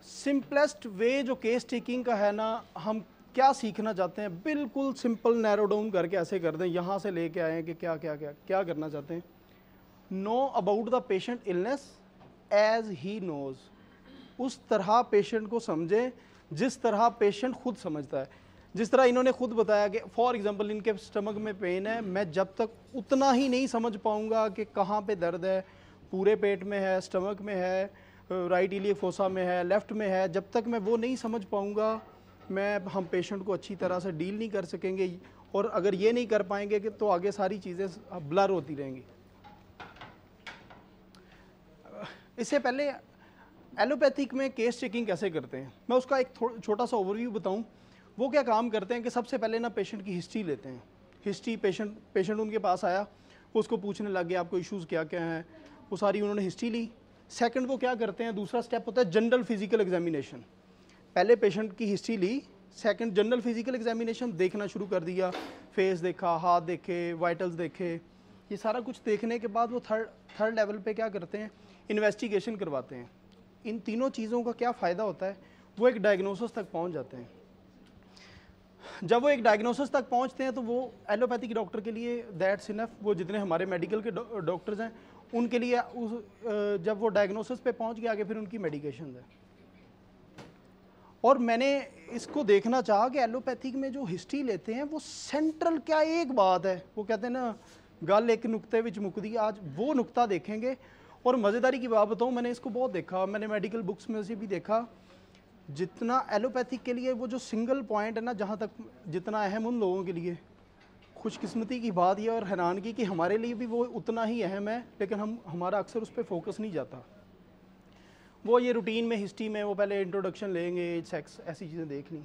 Simplest way जो case taking का है ना, हम क्या सीखना चाहते हैं, बिल्कुल सिंपल नैरो डाउन करके ऐसे कर दें, यहाँ से लेके आए हैं कि क्या क्या क्या क्या करना चाहते हैं। Know about the patient illness as he knows, उस तरह पेशेंट को समझें जिस तरह पेशेंट खुद समझता है। जिस तरह इन्होंने खुद बताया कि फॉर एग्जांपल इनके स्टमक में पेन है, मैं जब तक उतना ही नहीं समझ पाऊंगा कि कहाँ पे दर्द है, पूरे पेट में है, स्टमक में है, राइट इलियक फोसा में है, लेफ्ट में है, जब तक मैं वो नहीं समझ पाऊंगा हम पेशेंट को अच्छी तरह से डील नहीं कर सकेंगे। और अगर ये नहीं कर पाएंगे कि तो आगे सारी चीज़ें ब्लर होती रहेंगी। इससे पहले एलोपैथिक में केस चेकिंग कैसे करते हैं, मैं उसका एक छोटा सा ओवरव्यू बताऊं। वो क्या काम करते हैं कि सबसे पहले ना पेशेंट की हिस्ट्री लेते हैं। हिस्ट्री पेशेंट उनके पास आया, वो उसको पूछने लग गया आपको इश्यूज़ क्या क्या हैं, वो सारी उन्होंने हिस्ट्री ली। सेकंड वो क्या करते हैं, दूसरा स्टेप होता है जनरल फिजिकल एग्जामिनेशन। पहले पेशेंट की हिस्ट्री ली, सेकंड जनरल फिजिकल एग्जामिनेशन देखना शुरू कर दिया, फेस देखा, हाथ देखे, वाइटल्स देखे, ये सारा कुछ देखने के बाद वो थर्ड लेवल पे क्या करते हैं, इन्वेस्टिगेशन करवाते हैं। इन तीनों चीज़ों का क्या फ़ायदा होता है, वो एक डायग्नोसिस तक पहुंच जाते हैं। जब वो एक डायग्नोसिस तक पहुंचते हैं तो वो एलोपैथिक डॉक्टर के लिए दैट्स इनफ। वो जितने हमारे मेडिकल के डॉक्टर्स हैं उनके लिए जब वो डायग्नोसिस पे पहुंच गए आगे फिर उनकी मेडिकेशन है। और मैंने इसको देखना चाहा कि एलोपैथिक में जो हिस्ट्री लेते हैं वो सेंट्रल क्या एक बात है, वो कहते हैं ना गल एक नुक्ते विच मुकदी, आज वो नुक्ता देखेंगे। और मज़ेदारी की बात बताऊँ, मैंने इसको बहुत देखा, मैंने मेडिकल बुक्स में से भी देखा, जितना एलोपैथिक के लिए वो जो सिंगल पॉइंट है ना, जहाँ तक जितना अहम उन लोगों के लिए, खुशकिस्मती की बात यह और हैरानगी कि हमारे लिए भी वो उतना ही अहम है, लेकिन हमारा अक्सर उस पर फोकस नहीं जाता। वो ये रूटीन में हिस्ट्री में वो पहले इंट्रोडक्शन लेंगे, एज सेक्स ऐसी चीज़ें देख ली,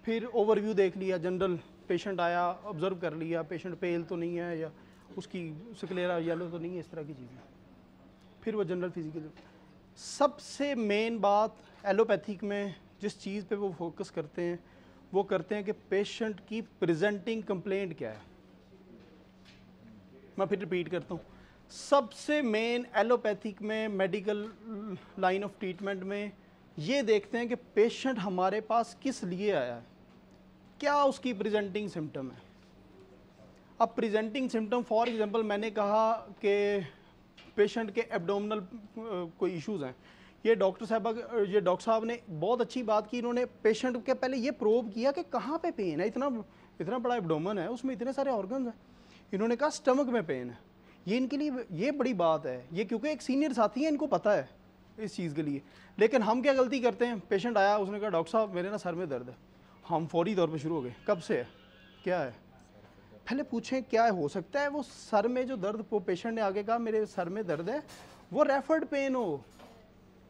फिर ओवरव्यू देख लिया, जनरल पेशेंट आया ऑब्जर्व कर लिया, पेशेंट पेल तो नहीं है या उसकी स्क्लेरा येलो तो नहीं है, इस तरह की चीज़ें, फिर वो जनरल फिजिकल। सबसे मेन बात एलोपैथिक में जिस चीज़ पे वो फोकस करते हैं, वो करते हैं कि पेशेंट की प्रेजेंटिंग कंप्लेंट क्या है। मैं फिर रिपीट करता हूँ, सबसे मेन एलोपैथिक में मेडिकल लाइन ऑफ ट्रीटमेंट में ये देखते हैं कि पेशेंट हमारे पास किस लिए आया है, क्या उसकी प्रेजेंटिंग सिम्टम है। अब प्रेजेंटिंग सिम्टम फॉर एग्जांपल मैंने कहा कि पेशेंट के एब्डोमिनल कोई इश्यूज़ हैं, ये डॉक्टर साहब ने बहुत अच्छी बात की, इन्होंने पेशेंट के पहले ये प्रोब किया कि कहाँ पे पेन है, इतना बड़ा एब्डोमन है, उसमें इतने सारे ऑर्गन्स हैं, इन्होंने कहा स्टमक में पेन है। ये इनके लिए ये बड़ी बात है, ये क्योंकि एक सीनियर साथी है, इनको पता है इस चीज़ के लिए। लेकिन हम क्या गलती करते हैं, पेशेंट आया, उसने कहा डॉक्टर साहब मेरे ना सर में दर्द है, हम फौरी तौर पर शुरू हो गए, कब से है, क्या है, पहले पूछें क्या है। हो सकता है वो सर में जो दर्द, वो पेशेंट ने आगे कहा मेरे सर में दर्द है, वो रेफर्ड पेन हो,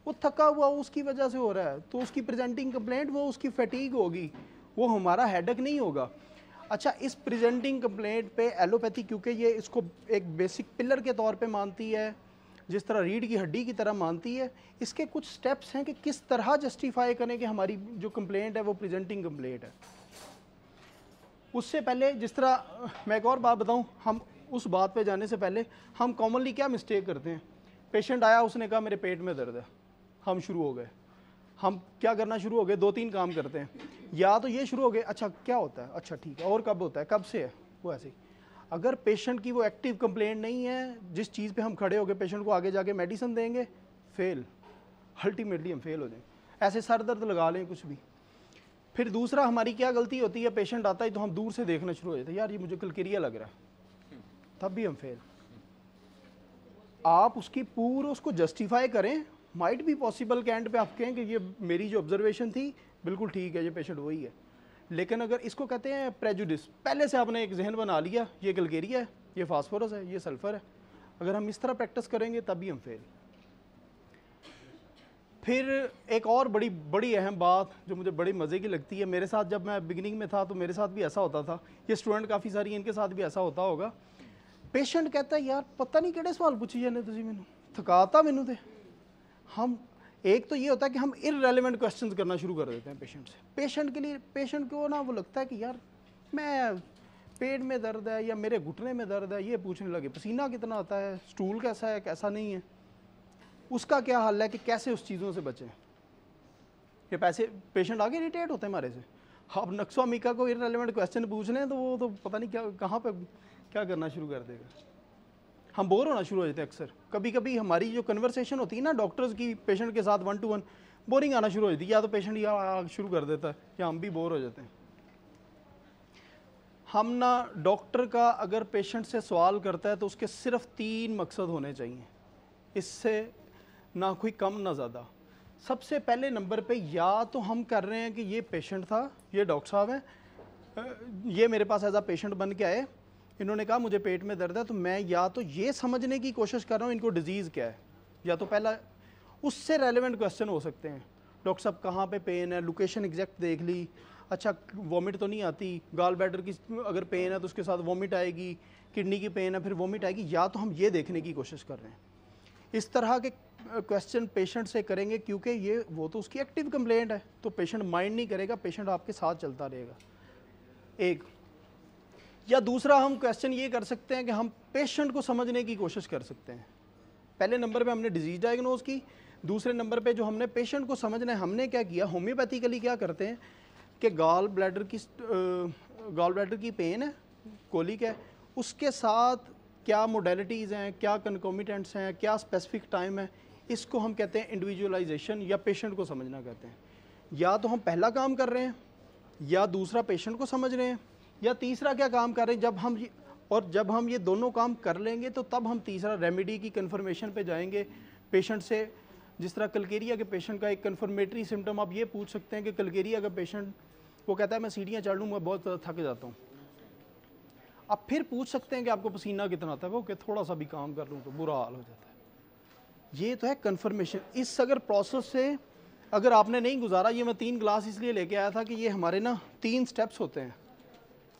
वो थका हुआ उसकी वजह से हो रहा है, तो उसकी प्रेजेंटिंग कंप्लेंट वो उसकी फैटीग होगी, वो हमारा हेडेक नहीं होगा। अच्छा, इस प्रेजेंटिंग कंप्लेंट पे एलोपैथी क्योंकि ये इसको एक बेसिक पिलर के तौर पे मानती है, जिस तरह रीढ़ की हड्डी की तरह मानती है, इसके कुछ स्टेप्स हैं कि किस तरह जस्टिफाई करें कि हमारी जो कंप्लेंट है वो प्रेजेंटिंग कंप्लेंट है। उससे पहले जिस तरह मैं एक और बात बताऊं, हम उस बात पे जाने से पहले हम कॉमनली क्या मिस्टेक करते हैं, पेशेंट आया उसने कहा मेरे पेट में दर्द है, हम शुरू हो गए, हम क्या करना शुरू हो गए, 2-3 काम करते हैं, या तो ये शुरू हो गए अच्छा क्या होता है, अच्छा ठीक है, और कब होता है, कब से है, वो ऐसे ही। अगर पेशेंट की वो एक्टिव कंप्लेंट नहीं है, जिस चीज़ पे हम खड़े हो गए पेशेंट को आगे जाके मेडिसिन देंगे, फेल, अल्टीमेटली हम फेल हो जाएंगे। ऐसे सर दर्द लगा लें कुछ भी। फिर दूसरा हमारी क्या गलती होती है, पेशेंट आता है तो हम दूर से देखना शुरू हो जाते हैं, यार ये मुझे कलकिरिया लग रहा है, तब भी हम फेल। आप उसकी पूरा उसको जस्टिफाई करें, माइट भी पॉसिबल के एंड पे आप कहें कि ये मेरी जो ऑब्जर्वेशन थी बिल्कुल ठीक है, ये पेशेंट वही है। लेकिन अगर इसको कहते हैं प्रेजुडिस, पहले से आपने एक जहन बना लिया ये कलकेरिया है, ये फास्फोरस है, ये सल्फर है, अगर हम इस तरह प्रैक्टिस करेंगे तभी हम फेल। फिर एक और बड़ी अहम बात जो मुझे बड़ी मज़े की लगती है, मेरे साथ जब मैं बिगिनिंग में था तो मेरे साथ भी ऐसा होता था, ये स्टूडेंट काफ़ी सारी इनके साथ भी ऐसा होता होगा। पेशेंट कहता है यार पता नहीं किहड़े सवाल पूछी जाने तुसीं मैनूं, थकाता मैनू ते। हम एक तो ये होता है कि हम इररेलेवेंट क्वेश्चंस करना शुरू कर देते हैं पेशेंट से। पेशेंट के लिए, पेशेंट को ना वो लगता है कि यार मैं पेट में दर्द है या मेरे घुटने में दर्द है, ये पूछने लगे पसीना कितना आता है, स्टूल कैसा है कैसा नहीं है, उसका क्या हल है कि कैसे उस चीज़ों से बचें। ये पैसे पेशेंट आगे इरिटेट होते हैं हमारे से। अब नक्शा मीका को इररिलेवेंट क्वेश्चन पूछ लें तो वो तो पता नहीं क्या कहाँ पे क्या करना शुरू कर देगा। हम बोर होना शुरू हो जाते हैं अक्सर। कभी कभी हमारी जो कन्वर्सेशन होती है ना डॉक्टर्स की पेशेंट के साथ 1 to 1 बोरिंग आना शुरू हो जाती है, या तो पेशेंट या शुरू कर देता है या हम भी बोर हो जाते हैं। हम ना डॉक्टर का अगर पेशेंट से सवाल करता है तो उसके सिर्फ 3 मकसद होने चाहिए, इससे ना कोई कम ना ज़्यादा। सबसे पहले नंबर पे या तो हम कर रहे हैं कि ये पेशेंट था, ये डॉक्टर साहब हैं, ये मेरे पास एज आ पेशेंट बन के आए, इन्होंने कहा मुझे पेट में दर्द है, तो मैं या तो ये समझने की कोशिश कर रहा हूँ इनको डिजीज़ क्या है, या तो पहला उससे रेलेवेंट क्वेश्चन हो सकते हैं। डॉक्टर साहब कहाँ पे पेन है, लोकेशन एग्जैक्ट देख ली, अच्छा वॉमिट तो नहीं आती, गाल ब्लैडर की अगर पेन है तो उसके साथ वॉमिट आएगी, किडनी की पेन है फिर वॉमिट आएगी, या तो हम ये देखने की कोशिश कर रहे हैं। इस तरह के क्वेश्चन पेशेंट से करेंगे क्योंकि ये वो तो उसकी एक्टिव कंप्लेंट है, तो पेशेंट माइंड नहीं करेगा, पेशेंट आपके साथ चलता रहेगा। एक या दूसरा हम क्वेश्चन ये कर सकते हैं कि हम पेशेंट को समझने की कोशिश कर सकते हैं। पहले नंबर पे हमने डिजीज डायग्नोज की, दूसरे नंबर पे जो हमने पेशेंट को समझना है हमने क्या किया, होम्योपैथिकली क्या करते हैं कि गाल ब्लैडर की पेन है, कोलिक है, उसके साथ क्या मोडेलिटीज़ हैं, क्या कंकोमिटेंट्स हैं, क्या स्पेसिफिक टाइम है, इसको हम कहते हैं इंडिविजुअलाइजेशन या पेशेंट को समझना कहते हैं। या तो हम पहला काम कर रहे हैं, या दूसरा पेशेंट को समझ रहे हैं, या तीसरा क्या काम कर रहे हैं। जब हम ये दोनों काम कर लेंगे तो तब हम तीसरा रेमेडी की कन्फर्मेशन पे जाएंगे पेशेंट से। जिस तरह कलकेरिया के पेशेंट का एक कन्फर्मेटरी सिम्टम आप ये पूछ सकते हैं कि कलकेरिया का पेशेंट वो कहता है मैं सीढ़ियाँ चढ़ लूँ, मैं बहुत थक जाता हूँ। आप फिर पूछ सकते हैं कि आपको पसीना कितना आता है, वो कि थोड़ा सा भी काम कर लूँ तो बुरा हाल हो जाता है। ये तो है कन्फर्मेशन। इस अगर प्रोसेस से अगर आपने नहीं गुजारा, ये मैं 3 क्लास इसलिए लेके आया था कि ये हमारे ना 3 स्टेप्स होते हैं।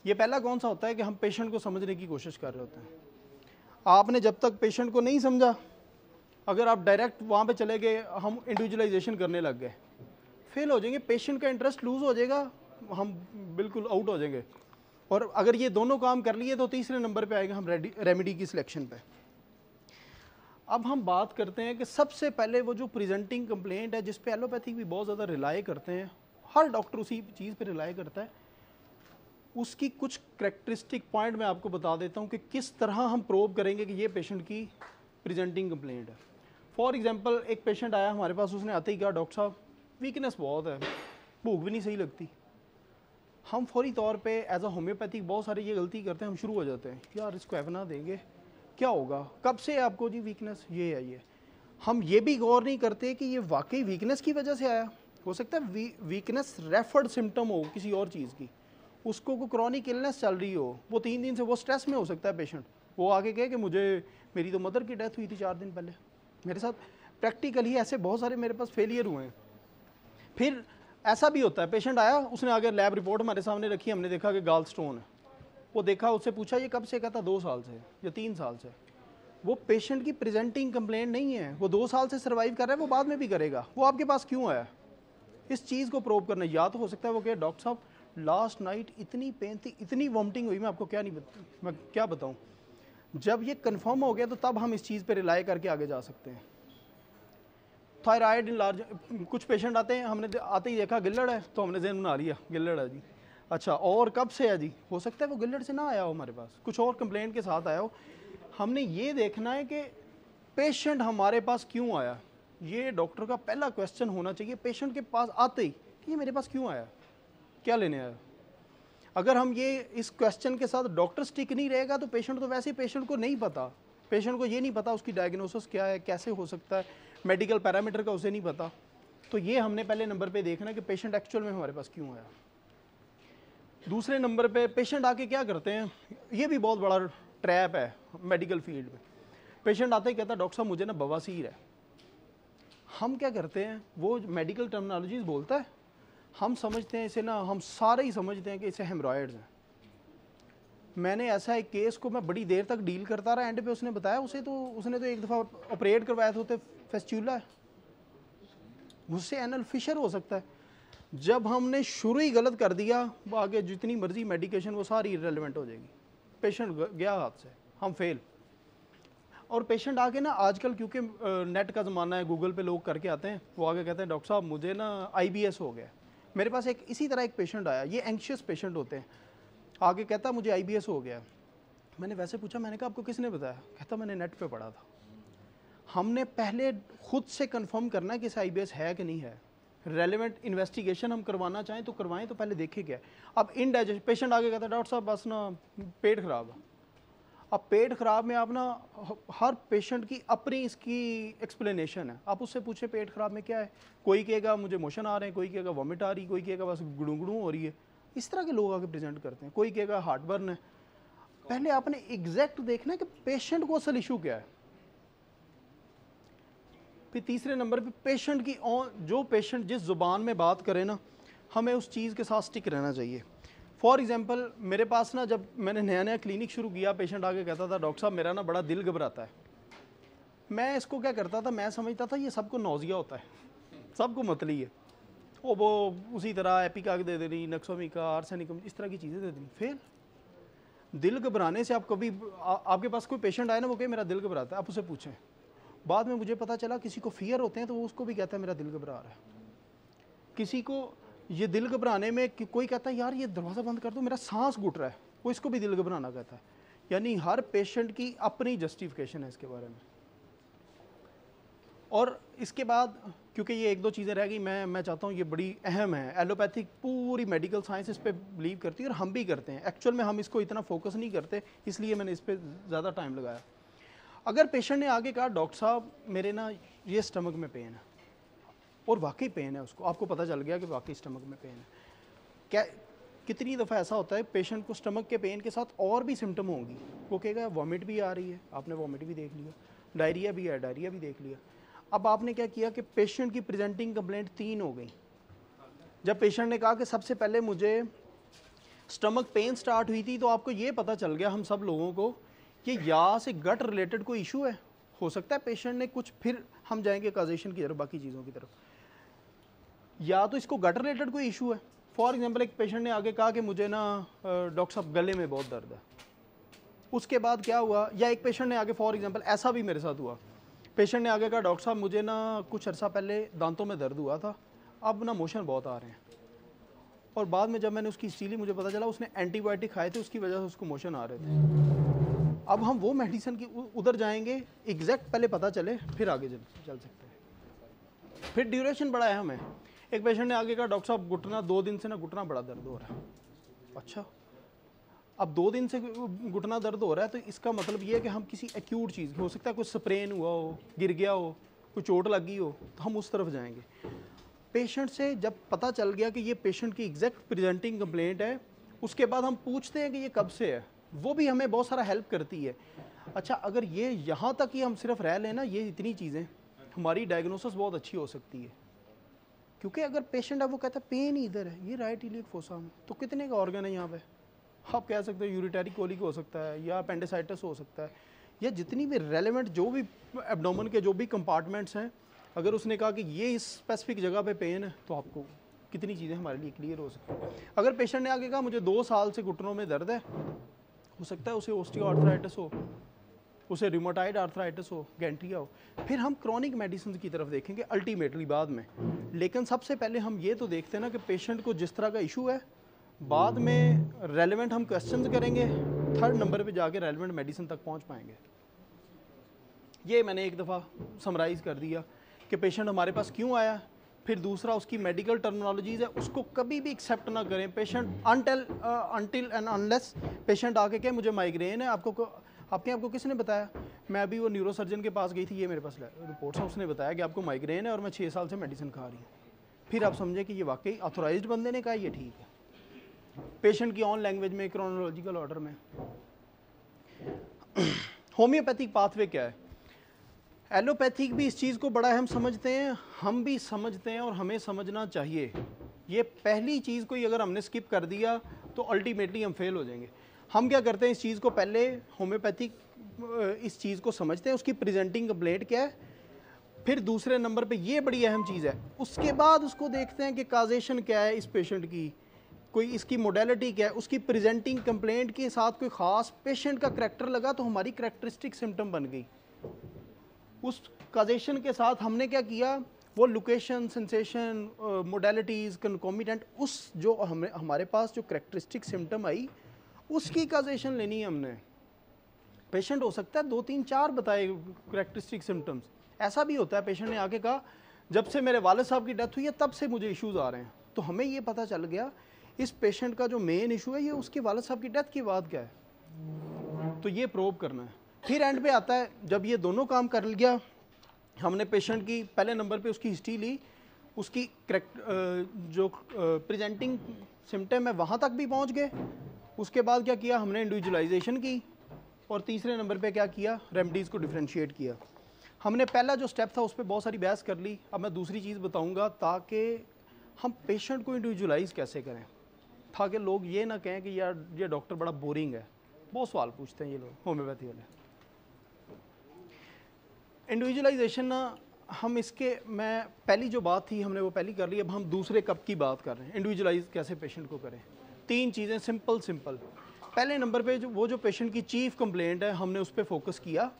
ये पहला कौन सा होता है कि हम पेशेंट को समझने की कोशिश कर रहे होते हैं। आपने जब तक पेशेंट को नहीं समझा, अगर आप डायरेक्ट वहाँ पे चले गए, हम इंडिविजुअलाइजेशन करने लग गए, फेल हो जाएंगे, पेशेंट का इंटरेस्ट लूज हो जाएगा, हम बिल्कुल आउट हो जाएंगे। और अगर ये दोनों काम कर लिए तो तीसरे नंबर पे आएगा हम रेमेडी की सिलेक्शन पे। अब हम बात करते हैं कि सबसे पहले वो जो प्रेजेंटिंग कंप्लेंट है जिस पे एलोपैथिक भी बहुत ज़्यादा रिलाई करते हैं, हर डॉक्टर उसी चीज़ पे रिलाई करता है, उसकी कुछ करेक्टरिस्टिक पॉइंट मैं आपको बता देता हूँ कि किस तरह हम प्रोव करेंगे कि ये पेशेंट की प्रेजेंटिंग कंप्लेंट है। फॉर एग्जांपल एक पेशेंट आया हमारे पास, उसने आते ही कहा डॉक्टर साहब वीकनेस बहुत है, भूख भी नहीं सही लगती। हम फौरी तौर पे एज अ होम्योपैथिक बहुत सारी ये गलती करते हैं, हम शुरू हो जाते हैं यार इसको एवना देंगे, क्या होगा, कब से आपको जी वीकनेस, ये है ये। हम ये भी गौर नहीं करते कि ये वाकई वीकनेस की वजह से आया। हो सकता है वीकनेस रेफर्ड सिम्टम हो किसी और चीज़ की, उसको कोई क्रॉनिक इलनेस चल रही हो, वो 3 दिन से वो स्ट्रेस में हो सकता है पेशेंट, वो आके कहे कि मुझे मेरी तो मदर की डेथ हुई थी 4 दिन पहले। मेरे साथ प्रैक्टिकली ऐसे बहुत सारे मेरे पास फेलियर हुए हैं। फिर ऐसा भी होता है पेशेंट आया, उसने आगे लैब रिपोर्ट हमारे सामने रखी, हमने देखा कि गाल स्टोन है, वो देखा, उससे पूछा ये कब से, कहता 2 साल से या 3 साल से। वो पेशेंट की प्रेजेंटिंग कंप्लेंट नहीं है, वो 2 साल से सर्वाइव कर रहा है, वो बाद में भी करेगा, वो आपके पास क्यों आया, इस चीज़ को प्रूव करना। या तो हो सकता है वो कहे डॉक्टर साहब लास्ट नाइट इतनी पेन थी, इतनी वॉमिटिंग हुई, मैं आपको मैं क्या बताऊँ। जब ये कन्फर्म हो गया तो तब हम इस चीज़ पर रिलाई करके आगे जा सकते हैं। थायराइड इनलार्ज, कुछ पेशेंट आते हैं, हमने आते ही देखा गिल्लड़ है तो हमने ज़हन बना लिया गिल्लड़ है जी, अच्छा और कब से है जी, हो सकता है वो गिल्लड़ से ना आया हो, हमारे पास कुछ और कंप्लेंट के साथ आया हो। हमने ये देखना है कि पेशेंट हमारे पास क्यों आया, ये डॉक्टर का पहला क्वेश्चन होना चाहिए पेशेंट के पास आते ही कि ये मेरे पास क्यों आया, क्या लेने आया। अगर हम ये इस क्वेश्चन के साथ डॉक्टर स्टिक नहीं रहेगा तो पेशेंट तो वैसे ही पेशेंट को नहीं पता, पेशेंट को ये नहीं पता उसकी डायग्नोसिस क्या है, कैसे हो सकता है, मेडिकल पैरामीटर का उसे नहीं पता। तो ये हमने पहले नंबर पे देखना है कि पेशेंट एक्चुअल में हमारे पास क्यों आया। दूसरे नंबर पे पेशेंट आके क्या करते हैं, ये भी बहुत बड़ा ट्रैप है मेडिकल फील्ड में। पेशेंट आता ही कहता डॉक्टर साहब मुझे ना बवासीर है। हम क्या करते हैं, वो मेडिकल टर्मिनोलॉजीज बोलता है, हम समझते हैं इसे ना, हम सारे ही समझते हैं कि इसे हेमरॉयड्स हैं। मैंने ऐसा एक केस को मैं बड़ी देर तक डील करता रहा, एंड पे उसने बताया उसने तो एक दफ़ा ऑपरेट करवाया था, तो फेस्ट्यूला है, उससे एनल फिशर हो सकता है। जब हमने शुरू ही गलत कर दिया, वो आगे जितनी मर्जी मेडिकेशन वो सारी इररिलेवेंट हो जाएगी, पेशेंट गया हाथ से, हम फेल। और पेशेंट आके ना आजकल क्योंकि नेट का ज़माना है, गूगल पे लोग करके आते हैं, वो आगे कहते हैं डॉक्टर साहब मुझे ना IBS हो गया। मेरे पास एक इसी तरह एक पेशेंट आया, ये एंग्शियस पेशेंट होते हैं, आगे कहता मुझे IBS हो गया। मैंने वैसे पूछा, मैंने कहा आपको किसने बताया? कहता मैंने नेट पे पढ़ा था। हमने पहले खुद से कंफर्म करना है कि इसे IBS है कि नहीं है। रेलिवेंट इन्वेस्टिगेशन हम करवाना चाहें तो करवाएं, तो पहले देखे क्या है। अब इनडाइजेशन, पेशेंट आगे कहता है डॉक्टर साहब बस ना पेट खराब है। अब पेट खराब में आप ना हर पेशेंट की अपनी इसकी एक्सप्लेनेशन है। आप उससे पूछे पेट खराब में क्या है, कोई कहेगा मुझे मोशन आ रहे हैं, कोई कहेगा वॉमिट आ रही, कोई कहेगा बस गुड़ू हो रही है। इस तरह के लोग आगे प्रेजेंट करते हैं, कोई कहेगा हार्ट बर्न है। पहले आपने एग्जैक्ट देखना है कि पेशेंट को असल इशू क्या है। फिर तीसरे नंबर पे पेशेंट की जो पेशेंट जिस ज़ुबान में बात करे ना, हमें उस चीज़ के साथ स्टिक रहना चाहिए। फॉर एग्जांपल मेरे पास ना जब मैंने नया नया क्लिनिक शुरू किया, पेशेंट आके कहता था डॉक्टर साहब मेरा ना बड़ा दिल घबराता है। मैं इसको क्या करता था, मैं समझता था ये सबको नौजिया होता है, सबको मतली है, वो उसी तरह एपिकाक दे देनी, नक्सोमिका, आर्सेनिकम, इस तरह की चीज़ें दे देनी। फिर दिल घबराने से आप कभी आपके पास कोई पेशेंट आए ना, वो कहे मेरा दिल घबराता है, आप उसे पूछें। बाद में मुझे पता चला किसी को फियर होते हैं तो वो उसको भी कहता है मेरा दिल घबरा रहा है। किसी को ये दिल घबराने में कोई कहता है यार ये दरवाज़ा बंद कर दो मेरा सांस घुट रहा है, वो इसको भी दिल घबराना कहता है। यानी हर पेशेंट की अपनी जस्टिफिकेशन है इसके बारे में। और इसके बाद क्योंकि ये एक दो चीज़ें रह गई, मैं चाहता हूँ ये बड़ी अहम है। एलोपैथिक पूरी मेडिकल साइंस इस पर बिलीव करती है और हम भी करते हैं। एक्चुअल में हम इसको इतना फोकस नहीं करते, इसलिए मैंने इस पर ज़्यादा टाइम लगाया। अगर पेशेंट ने आगे कहा डॉक्टर साहब मेरे ना ये स्टमक में पेन है, और वाकई पेन है, उसको आपको पता चल गया कि वाकई स्टमक में पेन है। क्या कितनी दफ़ा ऐसा होता है पेशेंट को स्टमक के पेन के साथ और भी सिम्टम होंगी, वो कहेगा वॉमिट भी आ रही है, आपने वॉमिट भी देख लिया, डायरिया भी है, डायरिया भी देख लिया। अब आपने क्या किया कि पेशेंट की प्रेजेंटिंग कंप्लेंट 3 हो गई। जब पेशेंट ने कहा कि सबसे पहले मुझे स्टमक पेन स्टार्ट हुई थी, तो आपको ये पता चल गया हम सब लोगों को कि या से गट रिलेटेड कोई इशू है, हो सकता है पेशेंट ने कुछ, फिर हम जाएंगे काजेशन की तरफ, बाकी चीज़ों की तरफ, या तो इसको गट रिलेटेड कोई इशू है। फॉर एग्जांपल एक पेशेंट ने आगे कहा कि मुझे ना डॉक्टर साहब गले में बहुत दर्द है। उसके बाद क्या हुआ, या एक पेशेंट ने आगे, फॉर एग्जांपल ऐसा भी मेरे साथ हुआ, पेशेंट ने आगे कहा डॉक्टर साहब मुझे ना कुछ अर्सा पहले दांतों में दर्द हुआ था, अब ना मोशन बहुत आ रहे हैं। और बाद में जब मैंने उसकी हिस्ट्री ली, मुझे पता चला उसने एंटीबायोटिक खाए थे, उसकी वजह से उसको मोशन आ रहे थे। अब हम वो मेडिसिन की उधर जाएंगे, एग्जैक्ट पहले पता चले, फिर आगे चल सकते हैं। फिर ड्यूरेशन बड़ा अहम है। एक पेशेंट ने आगे कहा डॉक्टर साहब घुटना 2 दिन से ना घुटना बड़ा दर्द हो रहा है। अच्छा, अब 2 दिन से घुटना दर्द हो रहा है, तो इसका मतलब ये है कि हम किसी एक्यूट चीज़, हो सकता है कुछ स्प्रेन हुआ हो, गिर गया हो, कोई चोट लगी हो, तो हम उस तरफ जाएंगे। पेशेंट से जब पता चल गया कि ये पेशेंट की एग्जैक्ट प्रेजेंटिंग कंप्लेंट है, उसके बाद हम पूछते हैं कि ये कब से है, वो भी हमें बहुत सारा हेल्प करती है। अच्छा, अगर ये यहाँ तक ही हम सिर्फ रह लें ना, ये इतनी चीज़ें, हमारी डायग्नोसिस बहुत अच्छी हो सकती है। क्योंकि अगर पेशेंट है वो कहता है पेन ही इधर है, ये राइट इलियक फोसा में, तो कितने का ऑर्गन है यहाँ पे, आप कह सकते हो यूरिटरी कोलिक हो सकता है, या अपेंडिसाइटिस हो सकता है, या जितनी भी रेलेवेंट जो भी एब्डोमेन के जो भी कंपार्टमेंट्स हैं, अगर उसने कहा कि ये इस स्पेसिफिक जगह पे पेन है, तो आपको कितनी चीज़ें हमारे लिए क्लियर हो सकती है। अगर पेशेंट ने आगे कहा मुझे 2 साल से घुटनों में दर्द है, हो सकता है उसे ऑस्टियोआर्थराइटिस हो, उसे रिमोटाइड आर्थराइटिस हो, गैंट्रिया हो। फिर हम क्रॉनिक मेडिसिन की तरफ देखेंगे अल्टीमेटली बाद में, लेकिन सबसे पहले हम ये तो देखते हैं ना कि पेशेंट को जिस तरह का इशू है, बाद में रेलेवेंट हम क्वेश्चंस करेंगे, थर्ड नंबर पे जाके रेलेवेंट मेडिसिन तक पहुंच पाएंगे। ये मैंने एक दफ़ा समराइज़ कर दिया कि पेशेंट हमारे पास क्यों आया। फिर दूसरा उसकी मेडिकल टर्मिनोलॉजीज़ है, उसको कभी भी एक्सेप्ट ना करें। Patient until and unless patient आके कहे मुझे माइग्रेन है, आपको किसने बताया? मैं अभी वो न्यूरोसर्जन के पास गई थी, ये मेरे पास रिपोर्ट्स हैं, उसने बताया कि आपको माइग्रेन है और मैं 6 साल से मेडिसिन खा रही हूँ। फिर आप समझे कि ये वाकई ऑथोराइज्ड बंदे ने कहा, ये ठीक है। पेशेंट की ऑन लैंग्वेज में, क्रोनोलॉजिकल ऑर्डर में। होम्योपैथिक पाथवे क्या है? एलोपैथिक भी इस चीज़ को बड़ा अहम समझते हैं, हम भी समझते हैं और हमें समझना चाहिए। ये पहली चीज़ को अगर हमने स्किप कर दिया तो अल्टीमेटली हम फेल हो जाएंगे। हम क्या करते हैं, इस चीज़ को पहले होम्योपैथिक इस चीज़ को समझते हैं, उसकी प्रेजेंटिंग कंप्लेंट क्या है, फिर दूसरे नंबर पे ये बड़ी अहम चीज़ है, उसके बाद उसको देखते हैं कि काजेशन क्या है इस पेशेंट की, कोई इसकी मोडेलिटी क्या है, उसकी प्रेजेंटिंग कंप्लेंट के साथ कोई ख़ास पेशेंट का करैक्टर लगा तो हमारी करैक्टरिस्टिक सिम्टम बन गई। उस काजेशन के साथ हमने क्या किया, वो लोकेशन, सेंसेशन, मोडेलिटीज़, कंकॉमिटेंट, उस जो हमारे पास जो करेक्टरिस्टिक सिम्टम आई उसकी काजेशन लेनी है हमने। पेशेंट हो सकता है 2 3 4 बताए करेक्टरिस्टिक सिम्टम्स, ऐसा भी होता है पेशेंट ने आके कहा जब से मेरे वालिद साहब की डेथ हुई है तब से मुझे इश्यूज़ आ रहे हैं। तो हमें ये पता चल गया इस पेशेंट का जो मेन इशू है ये उसके वालिद साहब की डेथ के बाद क्या है, तो ये प्रोब करना है। फिर एंड पे आता है जब ये दोनों काम कर लिया, हमने पेशेंट की पहले नंबर पे उसकी हिस्ट्री ली, उसकी जो प्रेजेंटिंग सिम्टम है वहाँ तक भी पहुँच गए। उसके बाद क्या किया, हमने इंडिविजुअलाइजेशन की, और तीसरे नंबर पे क्या किया, रेमडीज़ को डिफ्रेंशिएट किया। हमने पहला जो स्टेप था उस पर बहुत सारी बहस कर ली। अब मैं दूसरी चीज़ बताऊंगा ताकि हम पेशेंट को इंडिविजुअलाइज कैसे करें, ताकि लोग ये ना कहें कि यार ये डॉक्टर बड़ा बोरिंग है। बहुत सवाल पूछते हैं ये लोग होम्योपैथी वाले। इंडिविजुअलाइजेशन ना हम इसके, मैं पहली जो बात थी हमने वो पहली कर ली, अब हम दूसरे कप की बात कर रहे हैं, इंडिविजुअलाइज कैसे पेशेंट को करें। 3 चीज़ें सिंपल। पहले नंबर पे वो जो पेशेंट की चीफ कंप्लेंट है हमने उस पर फोकस किया,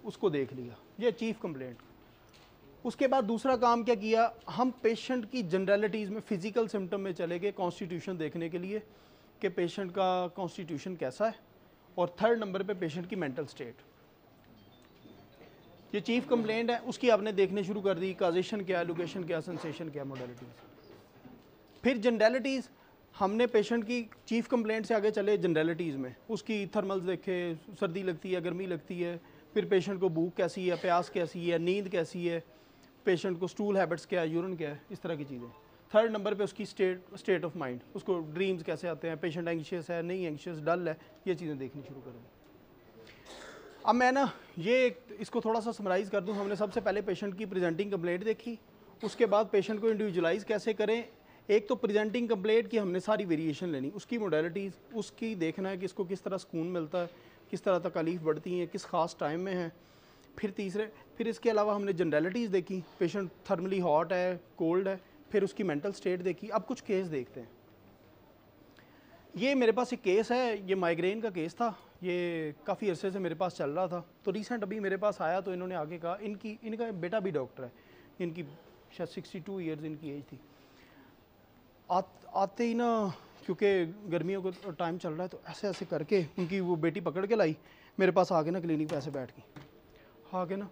उसको देख लिया, ये चीफ कंप्लेंट। उसके बाद दूसरा काम क्या किया, हम पेशेंट की जनरलिटीज़ में, फिजिकल सिम्टम में चले गए कॉन्स्टिट्यूशन देखने के लिए कि पेशेंट का कॉन्स्टिट्यूशन कैसा है। और थर्ड नंबर पे पेशेंट की मेंटल स्टेट। ये चीफ कंप्लेंट है, उसकी आपने देखने शुरू कर दी, काजेशन क्या है, लोकेशन क्या, सेंसेशन क्या, मोडालिटीज़। फिर जनरलिटीज़, हमने पेशेंट की चीफ कंप्लेंट से आगे चले जनरलिटीज़ में, उसकी थर्मल्स देखे, सर्दी लगती है, गर्मी लगती है, फिर पेशेंट को भूख कैसी है, प्यास कैसी है, नींद कैसी है, पेशेंट को स्टूल हैबिट्स क्या है, यूरिन क्या है, इस तरह की चीज़ें। थर्ड नंबर पे उसकी स्टेट ऑफ माइंड, उसको ड्रीम्स कैसे आते हैं, पेशेंट एंग्शियस है, नहीं एंग्शियस, डल है, ये चीज़ें देखनी शुरू कर दी। अब मैं ना ये इसको थोड़ा सा समराइज़ कर दूँ। हमने सबसे पहले पेशेंट की प्रेजेंटिंग कंप्लेंट देखी, उसके बाद पेशेंट को इंडिविजुअलाइज कैसे करें। एक तो प्रेजेंटिंग कंप्लेंट की हमने सारी वेरिएशन लेनी, उसकी मोडेलिटीज़, उसकी देखना है कि इसको किस तरह सुकून मिलता है, किस तरह तकलीफ़ बढ़ती हैं, किस ख़ास टाइम में है। फिर इसके अलावा हमने जनरलिटीज़ देखी, पेशेंट थर्मली हॉट है, कोल्ड है, फिर उसकी मेंटल स्टेट देखी। अब कुछ केस देखते हैं। ये मेरे पास एक केस है, ये माइग्रेन का केस था, ये काफ़ी अरसे से मेरे पास चल रहा था। तो रिसेंट अभी मेरे पास आया तो इन्होंने आगे कहा, इनका बेटा भी डॉक्टर है, इनकी शायद 62 ईयर्स इनकी एज थी। आते ही ना, क्योंकि गर्मियों का टाइम चल रहा है, तो ऐसे ऐसे करके उनकी वो बेटी पकड़ के लाई मेरे पास आके ना, क्लिनिक पे ऐसे बैठ गई आके ना।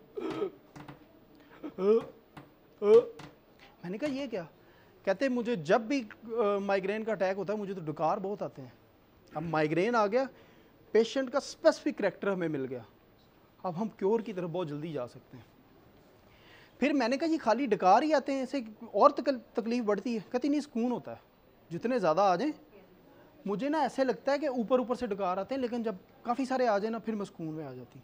मैंने कहा ये क्या, कहते मुझे जब भी माइग्रेन का अटैक होता है मुझे तो डकार बहुत आते हैं। अब माइग्रेन आ गया, पेशेंट का स्पेसिफिक करैक्टर हमें मिल गया, अब हम क्योर की तरफ बहुत जल्दी जा सकते हैं। फिर मैंने कहा ये खाली डकार ही आते हैं, ऐसे और तकलीफ बढ़ती है? कहती नहीं, सुकून होता है, जितने ज़्यादा आ जाएं। मुझे ना ऐसे लगता है कि ऊपर ऊपर से डकार आते हैं, लेकिन जब काफ़ी सारे आ जाए ना फिर मैं सुकून में आ जाती।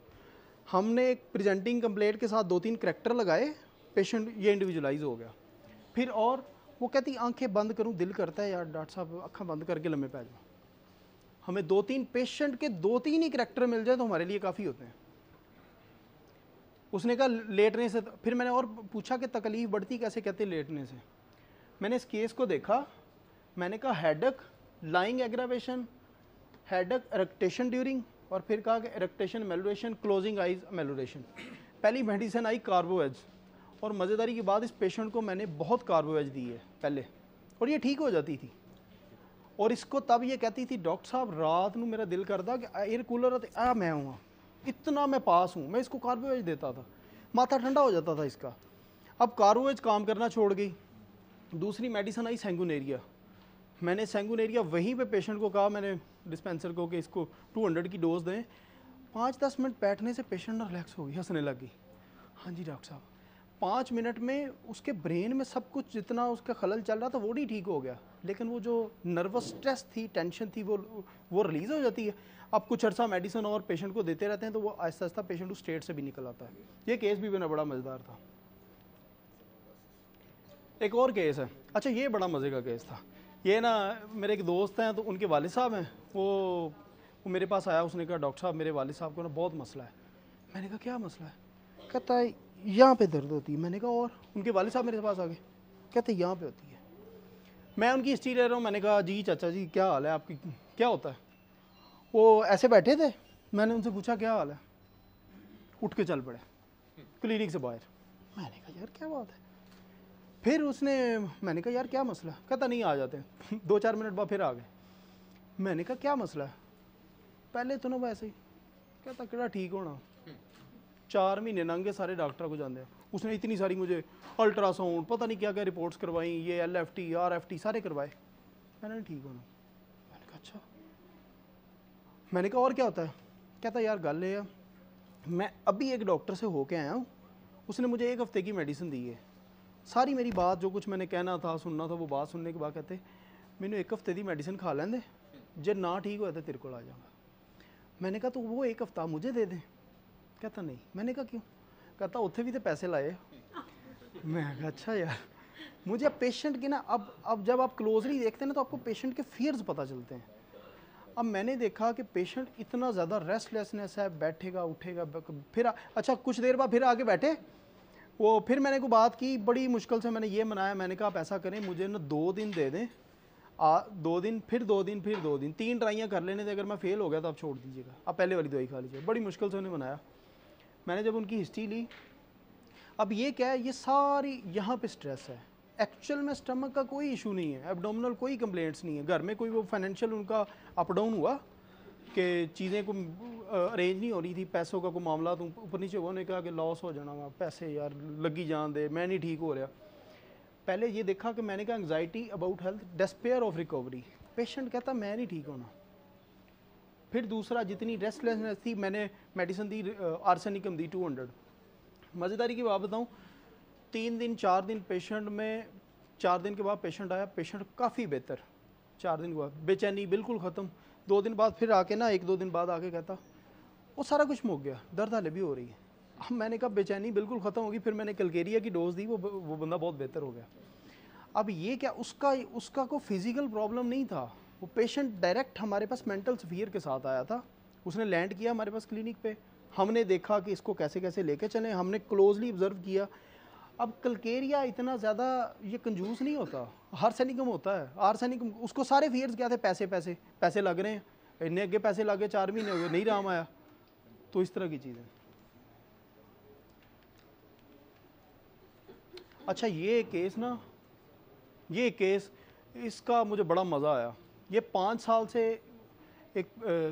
हमने एक प्रेजेंटिंग कंप्लेंट के साथ 2-3 करैक्टर लगाए, पेशेंट ये इंडिविजुअलाइज हो गया। फिर और वो कहती आंखें बंद करूं, दिल करता है यार डॉक्टर साहब आँखें बंद करके लम्बे पै जाओ। हमें 2-3 पेशेंट के 2-3 ही करैक्टर मिल जाए तो हमारे लिए काफ़ी होते हैं। उसने कहा लेटने से, फिर मैंने और पूछा कि तकलीफ़ बढ़ती कैसे, कहते लेटने से। मैंने इस केस को देखा, मैंने कहा headache, lying aggravation, headache, eructation during, और फिर कहा कि इरेक्टेशन मेलुरेशन, क्लोजिंग आइज मेलुरेशन। पहली मेडिसिन आई कार्बोवेज, और मज़ेदारी की बात, इस पेशेंट को मैंने बहुत कार्बोवेज दी है पहले, और ये ठीक हो जाती थी। और इसको तब ये कहती थी डॉक्टर साहब रात में मेरा दिल करता कि एयर कूलर आ मैं हूँ, इतना मैं पास हूँ, मैं इसको कार्बोवेज देता था, माथा ठंडा हो जाता था इसका। अब कार्बोवेज काम करना छोड़ गई। दूसरी मेडिसिन आई सैंगुनेरिया। मैंने सैंगुनेरिया वहीं पे पेशेंट को कहा, मैंने डिस्पेंसर को कि इसको 200 की डोज दें। 5-10 मिनट बैठने से पेशेंट ना रिलैक्स हो गई, हंसने लगी। हाँ जी डॉक्टर साहब। 5 मिनट में उसके ब्रेन में सब कुछ जितना उसका खलल चल रहा था वो नहीं ठीक हो गया, लेकिन वो जो नर्वस स्ट्रेस थी, टेंशन थी, वो रिलीज़ हो जाती है। अब कुछ अर्सा मेडिसिन और पेशेंट को देते रहते हैं तो वो आहिस्ता आहिस्ता पेशेंट उस स्टेट से भी निकल आता है। ये केस भी मेरा बड़ा मज़ेदार था। एक और केस है, अच्छा ये बड़ा मज़े का केस था। ये ना मेरे एक दोस्त हैं, तो उनके वालिद साहब हैं, वो मेरे पास आया, उसने कहा डॉक्टर साहब मेरे वालिद साहब को ना बहुत मसला है। मैंने कहा क्या मसला है? कहता है यहाँ पे दर्द होती है। मैंने कहा और? उनके वालिद साहब मेरे पास आ गए, कहते यहाँ पे होती है। मैं उनकी हिस्ट्री ले रहा हूँ। मैंने कहा जी चाचा जी क्या हाल है आपकी, क्या होता है? वो ऐसे बैठे थे, मैंने उनसे पूछा क्या हाल है, उठ के चल पड़े। क्लिनिक से बाहर। मैंने कहा यार क्या बात है। फिर उसने, मैंने कहा यार क्या मसला, कहता नहीं आ जाते 2-4 मिनट बाद फिर आ गए। मैंने कहा क्या मसला है, पहले तो ना वैसे ही, कहता केड़ा ठीक होना, 4 महीने नंगे सारे डॉक्टर को जाते हैं। उसने इतनी सारी मुझे अल्ट्रासाउंड पता नहीं क्या क्या रिपोर्ट्स करवाई, ये LFT RFT सारे करवाए, मैंने नहीं ठीक होना। मैंने कहा अच्छा। मैंने कहा और क्या होता है, कहता यार गल ये है, मैं अभी एक डॉक्टर से होके आया हूँ, उसने मुझे 1 हफ्ते की मेडिसिन दी है। सारी मेरी बात जो कुछ मैंने कहना था सुनना था वो बात सुनने के बाद कहते मैंने 1 हफ्ते की मेडिसिन खा लेंदे, जे ना ठीक होया तो तेरे को आ जाऊँगा। मैंने कहा तो वो 1 हफ्ता मुझे दे दें। कहता नहीं। मैंने कहा क्यों, कहता उत्थे भी तो पैसे लाए। मैं कहा अच्छा यार। मुझे अब पेशेंट की ना, अब जब आप क्लोजली देखते हैं ना तो आपको पेशेंट के फियर्स पता चलते हैं। अब मैंने देखा कि पेशेंट इतना ज़्यादा रेस्टलेसनेस है, बैठेगा उठेगा, फिर अच्छा कुछ देर बाद फिर आके बैठे वो, फिर मैंने को बात की, बड़ी मुश्किल से मैंने ये मनाया। मैंने कहा आप ऐसा करें, मुझे ना 2 दिन दे दें, 2 दिन फिर 2 दिन फिर 2 दिन, 3 ट्राइयाँ कर लेने थे, अगर मैं फेल हो गया तो आप छोड़ दीजिएगा, आप पहले वाली दवाई खा लीजिए। बड़ी मुश्किल से उन्हें मनाया। मैंने जब उनकी हिस्ट्री ली, अब ये क्या है, ये सारी यहाँ पे स्ट्रेस है। एक्चुअल में स्टमक का कोई इशू नहीं है, एब्डोमिनल कोई कंप्लेंट्स नहीं है, घर में कोई वो फाइनेंशियल उनका अप डाउन हुआ कि चीज़ें को अरेंज नहीं हो रही थी, पैसों का कोई मामला तो ऊपर नीचे हुआ, उन्होंने कहा कि लॉस हो जाना वहाँ, पैसे यार लगी जान दे, मैं नहीं ठीक हो रहा। पहले ये देखा कि मैंने कहा anxiety about health, despair of recovery, patient कहता मैं नहीं ठीक होना। फिर दूसरा, जितनी रेस्टलेसनेस थी, मैंने मेडिसिन दी, आर्सेनिकम दी 200। मज़ेदारी की बात बताऊँ, 3 दिन 4 दिन पेशेंट में, 4 दिन के बाद पेशेंट आया, पेशेंट काफ़ी बेहतर। 4 दिन के बाद बेचैनी बिल्कुल ख़त्म। 2 दिन बाद फिर आके ना, 1-2 दिन बाद आके कहता वो सारा कुछ मुक गया, दर्द हाले भी हो रही है। अब मैंने कहा बेचैनी बिल्कुल ख़त्म होगी। फिर मैंने कलकेरिया की डोज दी, वो बंदा बहुत बेहतर हो गया। अब ये क्या, उसका कोई फिजिकल प्रॉब्लम नहीं था, वो पेशेंट डायरेक्ट हमारे पास मेंटल सफियर के साथ आया था। उसने लैंड किया हमारे पास क्लिनिक पे, हमने देखा कि इसको कैसे कैसे लेके चलें, हमने क्लोजली ऑब्जर्व किया। अब कलकेरिया इतना ज़्यादा ये कंजूस नहीं होता, आर्सेनिकम होता है। आर्सेनिकम, उसको सारे फियर्स क्या थे, पैसे पैसे पैसे लग रहे हैं, इतने अगे पैसे लगे, 4 महीने हो गए नहीं राम आया, तो इस तरह की चीज़ें। अच्छा ये केस ना, ये केस, इसका मुझे बड़ा मज़ा आया। ये 5 साल से एक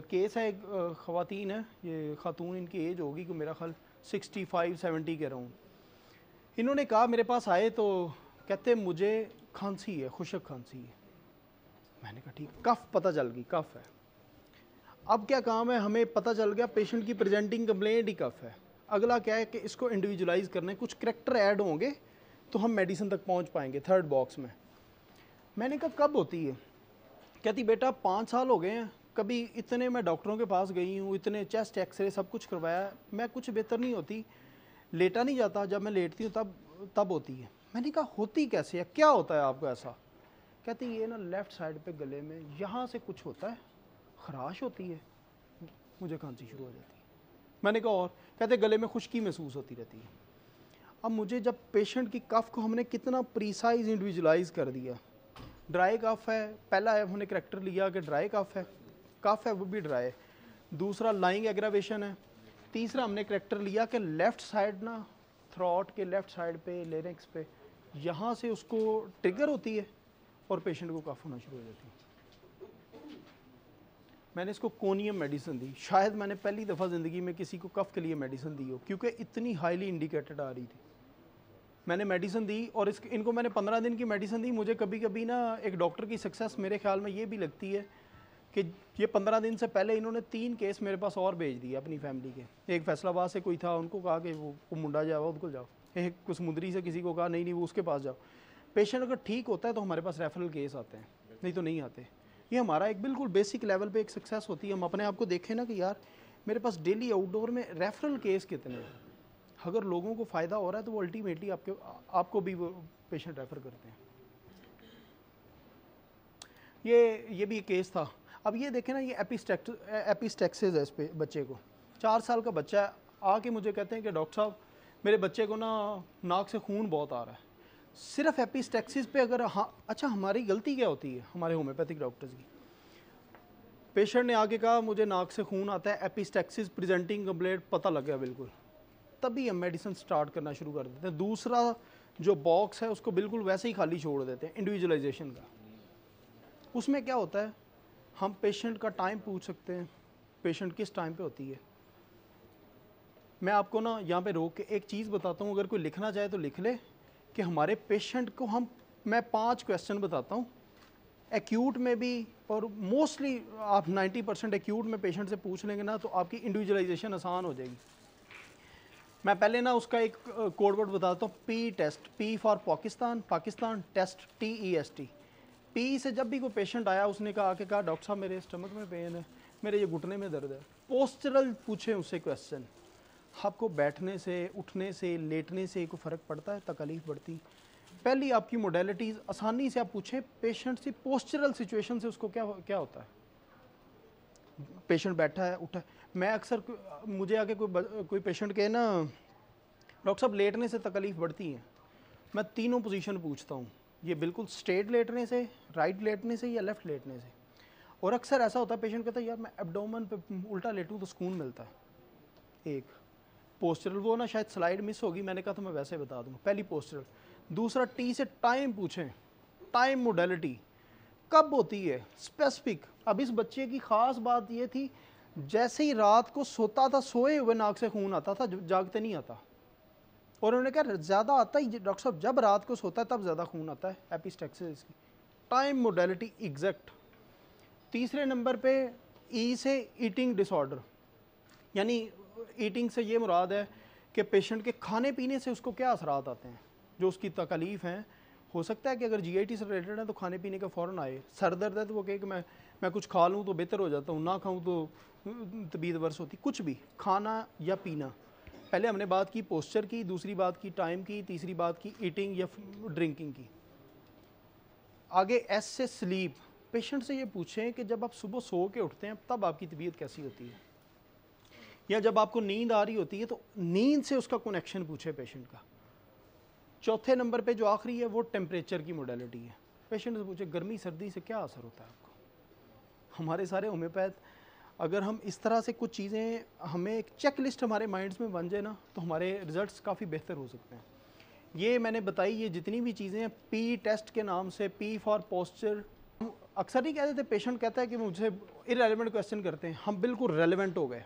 केस है, एक ख़वातीन है, ये ख़ातून, इनकी एज होगी कि मेरा ख्याल 65-70 के राउंड। इन्होंने कहा मेरे पास आए तो कहते मुझे खांसी है, खुशक खांसी है। मैंने कहा ठीक, कफ पता चल गई, कफ है। अब क्या काम है, हमें पता चल गया पेशेंट की प्रेजेंटिंग कंप्लेंट ही कफ है। अगला क्या है कि इसको इंडिविजुअलाइज करना है, कुछ करेक्टर ऐड होंगे तो हम मेडिसिन तक पहुंच पाएंगे 3rd बॉक्स में। मैंने कहा कब होती है, कहती बेटा 5 साल हो गए हैं, कभी इतने मैं डॉक्टरों के पास गई हूँ, इतने चेस्ट एक्सरे सब कुछ करवाया, मैं कुछ बेहतर नहीं होती, लेटा नहीं जाता, जब मैं लेटती हूँ तब होती है। मैंने कहा होती कैसे है, क्या होता है आपको ऐसा। कहती ये ना लेफ़्ट साइड पे गले में यहाँ से कुछ होता है, खराश होती है, मुझे खांसी शुरू हो जाती है। मैंने कहा और, कहते गले में खुश्की महसूस होती रहती है। अब मुझे जब पेशेंट की कफ को हमने कितना प्रीसाइज इंडिविजुअलाइज कर दिया, ड्राई कफ है, पहला है हमने करेक्टर लिया कि ड्राई कफ है वो भी ड्राई, दूसरा लाइंग एग्रावेशन है, तीसरा हमने करेक्टर लिया कि लेफ़्ट साइड ना, थ्रॉट के लेफ़्ट साइड पे, लेरिक्स पे, यहाँ से उसको ट्रिगर होती है और पेशेंट को कफ होना शुरू हो जाती है। मैंने इसको कोनियम मेडिसिन दी, शायद मैंने पहली दफ़ा ज़िंदगी में किसी को कफ के लिए मेडिसिन दी हो, क्योंकि इतनी हाईली इंडिकेटेड आ रही थी। मैंने मेडिसिन दी और इनको मैंने 15 दिन की मेडिसिन दी। मुझे कभी कभी ना एक डॉक्टर की सक्सेस मेरे ख्याल में ये भी लगती है कि ये 15 दिन से पहले इन्होंने 3 केस मेरे पास और भेज दिए अपनी फैमिली के। एक फैसलाबाद से कोई था, उनको कहा कि वो मुंडा जाओ उनको जाओ, एक कुछ समुद्री से किसी को कहा नहीं वो उसके पास जाओ। पेशेंट अगर ठीक होता है तो हमारे पास रेफरल केस आते हैं, नहीं तो नहीं आते। ये हमारा एक बिल्कुल बेसिक लेवल पे एक सक्सेस होती है। हम अपने आप को देखें ना कि यार मेरे पास डेली आउटडोर में रेफरल केस कितने हैं। अगर लोगों को फ़ायदा हो रहा है तो वो अल्टीमेटली आपको भी वो पेशेंट रेफ़र करते हैं। ये भी एक केस था। अब ये देखें ना, ये एपिस्टेक्सिस है इस पे बच्चे को, 4 साल का बच्चा है, आके मुझे कहते हैं कि डॉक्टर साहब मेरे बच्चे को ना नाक से खून बहुत आ रहा है। सिर्फ एपिस्टेक्सिस पे अगर अच्छा हमारी गलती क्या होती है हमारे होम्योपैथिक डॉक्टर्स की। पेशेंट ने आके कहा मुझे नाक से खून आता है, एपिस्टेक्सिस प्रेजेंटिंग कंप्लेंट, पता लग गया बिल्कुल, तभी हम मेडिसिन स्टार्ट करना शुरू कर देते हैं। दूसरा जो बॉक्स है उसको बिल्कुल वैसे ही खाली छोड़ देते हैं, इंडिविजुअलाइजेशन का। उसमें क्या होता है, हम पेशेंट का टाइम पूछ सकते हैं, पेशेंट किस टाइम पे होती है। मैं आपको ना यहाँ पे रोक के एक चीज़ बताता हूँ, अगर कोई लिखना चाहे तो लिख ले कि हमारे पेशेंट को मैं 5 क्वेश्चन बताता हूँ एक्यूट में भी, और मोस्टली आप 90% एक्यूट में पेशेंट से पूछ लेंगे ना तो आपकी इंडिविजुअलाइजेशन आसान हो जाएगी। मैं पहले ना उसका एक कोड वर्ड बताता हूँ, P test, P for Pakistan, Pakistan test, TEST। P से जब भी कोई पेशेंट आया उसने आके कहा डॉक्टर साहब मेरे स्टमक में पेन है, मेरे ये घुटने में दर्द है, पोस्चरल पूछे उससे क्वेश्चन। आपको बैठने से, उठने से, लेटने से कोई फ़र्क पड़ता है, तकलीफ बढ़ती? पहली आपकी मोडेलिटीज़ आसानी से आप पूछें पेशेंट से, पोस्चरल सिचुएशन से उसको क्या क्या होता है। पेशेंट बैठा है, उठा है, मैं अक्सर मुझे आके कोई पेशेंट कहे ना डॉक्टर साहब लेटने से तकलीफ़ बढ़ती है, मैं तीनों पोजीशन पूछता हूँ, ये बिल्कुल स्ट्रेट लेटने से, राइट लेटने से या लेफ़्ट लेटने से। और अक्सर ऐसा होता है पेशेंट कहता है यार मैं एब्डोमेन पे उल्टा लेटूँ तो सुकून मिलता है। एक पोस्चरल, वो ना शायद स्लाइड मिस होगी, मैंने कहा तो मैं वैसे बता दूँगा। पहली पोस्चरल। दूसरा टी से टाइम पूछें, टाइम मोडेलिटी कब होती है स्पेसिफिक। अब इस बच्चे की ख़ास बात ये थी, जैसे ही रात को सोता था सोए हुए नाक से खून आता था, जागते नहीं आता। और उन्होंने कहा ज़्यादा आता ही डॉक्टर साहब जब रात को सोता है तब ज़्यादा खून आता है, एपिस्टेक्सिस की। Time modality exact. तीसरे नंबर पे ई से ईटिंग डिसऑर्डर, यानी ईटिंग से ये मुराद है कि पेशेंट के खाने पीने से उसको क्या असरात आते हैं, जो उसकी तकलीफ़ हैं। हो सकता है कि अगर GIT से रिलेटेड है तो खाने पीने का फ़ौरन आए। सर दर्द है तो वो कहे कि मैं कुछ खा लूँ तो बेहतर हो जाता हूँ, ना खाऊँ तो तबीयत वर्स होती। कुछ भी खाना या पीना। पहले हमने बात की पोस्चर की, दूसरी बात की टाइम की, तीसरी बात की ईटिंग या ड्रिंकिंग की। आगे एस से स्लीप। पेशेंट से ये पूछें कि जब आप सुबह सो के उठते हैं तब आपकी तबीयत कैसी होती है, या जब आपको नींद आ रही होती है तो नींद से उसका कनेक्शन पूछे पेशेंट का। चौथे नंबर पे जो आखिरी है वो टेम्परेचर की मोडेलिटी है। पेशेंट से पूछे गर्मी सर्दी से क्या असर होता है आपको। हमारे सारे होम्योपैथ, अगर हम इस तरह से कुछ चीज़ें, हमें एक चेक लिस्ट हमारे माइंड्स में बन जाए ना तो हमारे रिजल्ट्स काफ़ी बेहतर हो सकते हैं। ये मैंने बताई, ये जितनी भी चीज़ें हैं पी टेस्ट के नाम से, पी फॉर पोस्चर। अक्सर ही कहते थे, पेशेंट कहता है कि मुझे इररेलेवेंट क्वेश्चन करते हैं, हम बिल्कुल रेलेवेंट हो गए।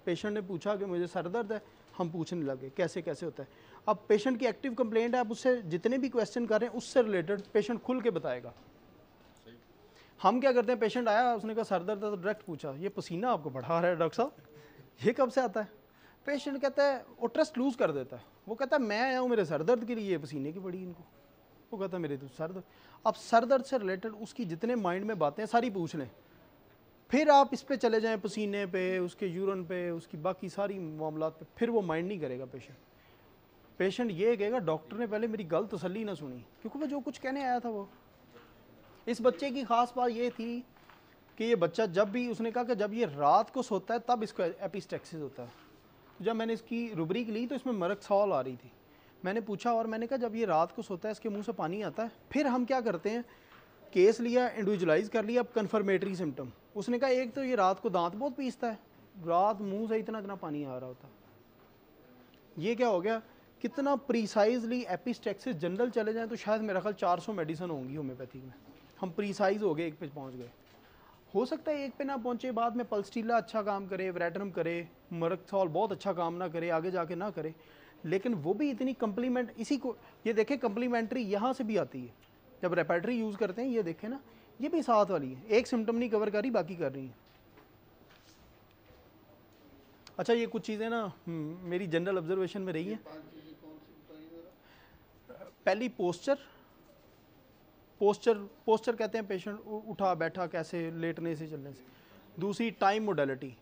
पेशेंट ने पूछा कि मुझे सर दर्द है, हम पूछने लगे कैसे कैसे होता है। अब पेशेंट की एक्टिव कंप्लेंट है, आप उससे जितने भी क्वेश्चन कर रहे हैं उससे रिलेटेड पेशेंट खुल के बताएगा। हम क्या करते हैं, पेशेंट आया उसने कहा सर दर्द है तो डायरेक्ट पूछा ये पसीना आपको बढ़ा रहा है डॉक्टर साहब, ये कब से आता है। पेशेंट कहता है, वो ट्रस्ट लूज़ कर देता है, वो कहता है मैं आया हूँ मेरे सर दर्द के लिए, ये पसीने की पड़ी इनको। वो कहता है मेरे तो सर दर्द। अब सर दर्द से रिलेटेड उसकी जितने माइंड में बातें सारी पूछ लें, फिर आप इस पे चले जाएं, पसीने पे, उसके यूरिन पे, उसकी बाकी सारी मामलात पे, फिर वो माइंड नहीं करेगा पेशेंट ये कहेगा डॉक्टर ने पहले मेरी गलत तसल्ली ना सुनी, क्योंकि वो जो कुछ कहने आया था वो। इस बच्चे की ख़ास बात ये थी कि ये बच्चा जब भी, उसने कहा कि जब ये रात को सोता है तब इसको एपिस्टेक्सिस होता है। जब मैंने इसकी रुब्रिक ली तो इसमें मरक्सॉल आ रही थी। मैंने पूछा और मैंने कहा जब ये रात को सोता है इसके मुंह से पानी आता है। फिर हम क्या करते हैं, केस लिया, इंडिविजुअलाइज कर लिया, अब कन्फर्मेटरी सिम्टम। उसने कहा एक तो ये रात को दांत बहुत पीसता है, रात मुंह से इतना इतना पानी आ रहा होता है। ये क्या हो गया, कितना प्रीसाइजली एपिस्टेक्सिस। जनरल चले जाएं तो शायद मेरा ख्याल 400 मेडिसिन होंगी होम्योपैथिक में, हम प्रीसाइज हो गए, एक पे पहुंच गए। हो सकता है एक पे ना पहुंचे, बाद में पल्स्टीला अच्छा काम करे, वेरेटरम करे, मरक्सॉल बहुत अच्छा काम ना करे, आगे जाके ना करे, लेकिन वो भी इतनी कम्प्लीमेंट, इसी को ये देखें कम्प्लीमेंट्री यहाँ से भी आती है जब रेपेटरी यूज़ करते हैं। ये देखें ना, ये भी साथ वाली है, एक सिम्टम नहीं कवर कर रही, बाकी कर रही है। अच्छा, ये कुछ चीज़ें ना मेरी जनरल ऑब्जर्वेशन में रही हैं। पहली पोस्चर कहते हैं पेशेंट उठा बैठा कैसे, लेटने से, चलने से। दूसरी टाइम मोडेलिटी,